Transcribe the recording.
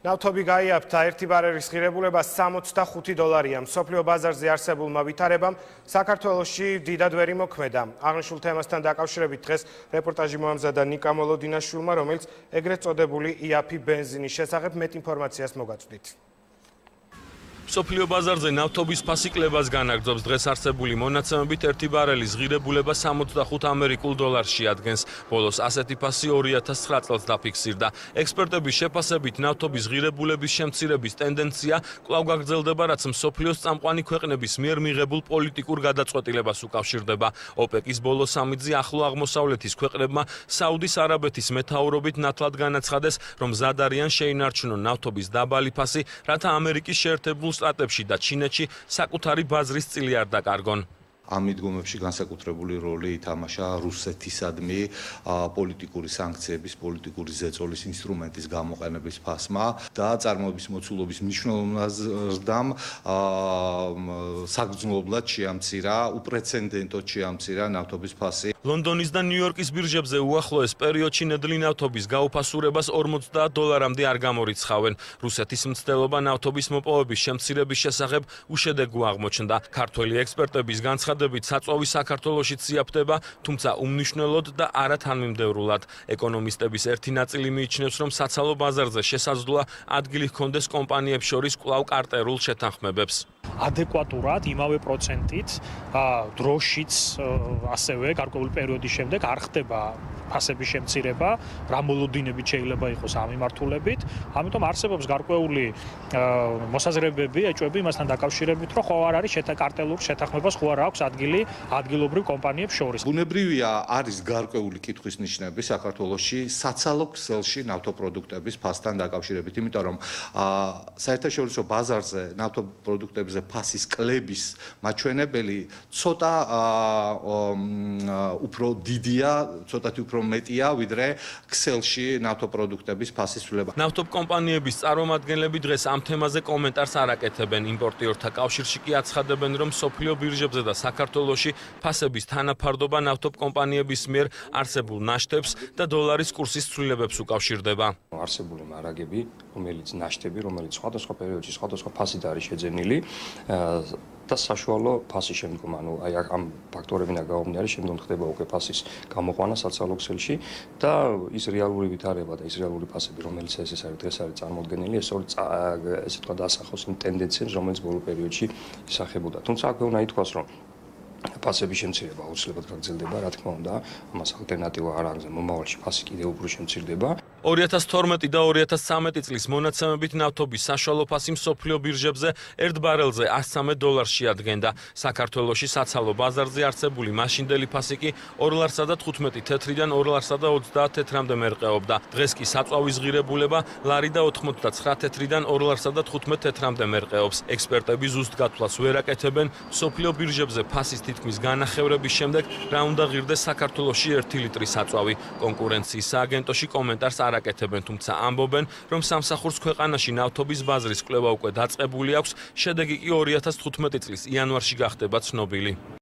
ნავთობი გაიაფთა ერთი ბარელის ღირებულება $65. მსოფლიო ბაზარზე არსებულმა ვითარებამ საქართველოში დიდად ვერ იმოქმედა. აღნიშნულ თემასთან დაკავშირებით დღეს რეპორტაჟი მოამზადა ნიკა მოლოდინაშვილმა, რომელიც ეგრეთ წოდებული იაფი ბენზინის შესახებ მეტ ინფორმაციას მოგაწვდით. მსოფლიო ბაზარზე ნავთობის ფასი კლებას განაგრძობს. დღეს არსებული მონაცემებით ერთი ბარელის ღირებულება $65 შეადგენს. ბოლოს ასეთი ფასი 2009 წელს დაფიქსირდა. ექსპერტების შეფასებით ნავთობის ღირებულების შემცირების ტენდენცია კვლავ გაგრძელდება, რაც მსოფლიოს წამყვანი ქვეყნების მიერ მიღებულ პოლიტიკურ გადაწყვეტილებას უკავშირდება. ოპეკის ბოლო სამიტზე ახლო აღმოსავლეთის ქვეყნებმა საუდის არაბეთის მეთაურობით ნათლად განაცხადეს, რომ მზად არიან შეინარჩუნონ ნავთობის დაბალი ფასი, რათა ამერიკის შეერთებულ შტატებში და ჩინეთში საკუთარი ბაზრის წილი არ დაკარგონ. ამ მიდგომებში განსაკუთრებული როლი ითამაშა რუსეთისადმი პოლიტიკური სანქციების, პოლიტიკური ზეწოლის ინსტრუმენტის გამოყენების ფასმა და წარმოების მოცულობის მნიშვნელოვნად ზრდამ საგრძნობლად შეამცირა, უპრეცედენტოდ შეამცირა ნავთობის ფასი. ლონდონის და ნიუ-იორკის ბირჟებზე უახლოეს პერიოდში ნედლი ნავთობის გაუფასურებას $40-მდე არ გამორიცხავენ. რუსეთის მცდელობა ნავთობის მოპოვების შემცირების შესახებ უშედეგო აღმოჩნდა. ქართველი ექსპერტების განცხადებით საწვავი საქართველოშიც იაფდება, თუმცა უმნიშვნელოდ და არა თანმიმდევრულად. ეკონომისტების ერთი ნაწილი მიიჩნევს, რომ საცალო ბაზარზე შესაძლოა ადგილი ჰქონდეს კომპანიებს შორის კვლავ კარტერულ შეთანხმებებს. ადეკვატურად იმავე პროცენტით დროშიც ასევე გარკვეული პერიოდის შემდეგ არ ხდება ფასების შემცირება, რა მოლოდინებით შეიძლება იყოს ამ მიმართულებით. ამიტომ არსებობს გარკვეული მოსაზრებები, ეჭვები იმასთან დაკავშირებით, რომ ხო არ არის კარტელურ შეთანხმებას, ხო არ აქვს ადგილი ადგილობრივ კომპანიებს შორის. ბუნებრივია არის გარკვეული კითხვის ნიშნები საქართველოში საცალო ქსელში ნავთობპროდუქტების ფასთან დაკავშირებით, იმიტომ რომ საერთაშორისო ბაზარზე ნავთობპროდუქტებზე ფასის კლების მაჩვენებელი ცოტა უფრო დიდია, ცოტათი უფრო მეტია, ვიდრე ქსელში ნავთობპროდუქტების ფასის ცვლილება. ნავთობკომპანიების წარმომადგენლები დღეს ამ თემაზე კომენტარს არ აკეთებენ. იმპორტიორთა კავშირში კი აცხადებენ, რომ მსოფლიო ბირჟებზე და საქართველოში ფასების თანაფარდობა ნავთობკომპანიების მიერ არსებულ ნაშთებს და დოლარის კურსის ცვლილებებს უკავშირდება. არსებული მარაგები, რომელიც სხვადასხვა პერიოდში სხვადასხვა ფასით არის შეძენილი და საშუალო ფასის შემდგომ, აი ამ ფაქტორებიდან გამომდინარე, შემდგომ ხდება უკვე ფასის გამოყვანა საცალო ქსელში და ის რეალური ვითარება და ის რეალური ფასები, რომელიც დღეს არის წარმოდგენილი, ეს ორი ესე თქვა დაასახოს იმ ტენდენციებს, რომელიც ბოლო პერიოდში ისახებოდა. თუმცა აქვე უნდა ითქვას, რომ ფასების შემცირება აუცილებლად გაგრძელდება, რა თქმა უნდა, ამას ალტერნატივა არ აქვს, მომავალში ფასი კიდევ უფრო შემცირდება. 2012 და 2013 წლის მონაცემებით ნავთობის საშუალო ფასი მსოფლიო ბირჟებზე ერთ ბარელზე $103 შეადგენდა. საქართველოში საცალო ბაზარზე არსებული მაშინდელი ფასი კი $2.15-დან $2.30-მდე მერყეობდა. დღეს კი საწვავის ღირებულება ლარი და 89-დან $2.15-მდე მერყეობს. ექსპერტები ზუსტ გათვლას ვერ აკეთებენ, მსოფლიო ბირჟებზე ფასის თითქმის განახევრების შემდეგ რა უნდა ღირდეს საქართველოში 1 ლიტრის საწვავი. კონკურენციის სააგენტოში კომენტარს არ აკეთებენ, თუმცა ამბობენ, რომ სამსახურს ქვეყანაში ნავთობის ბაზრის კვლევა უკვე დაწყებული აქვს, შედეგი კი 2015 წლის იანვარში გახდება ცნობილი.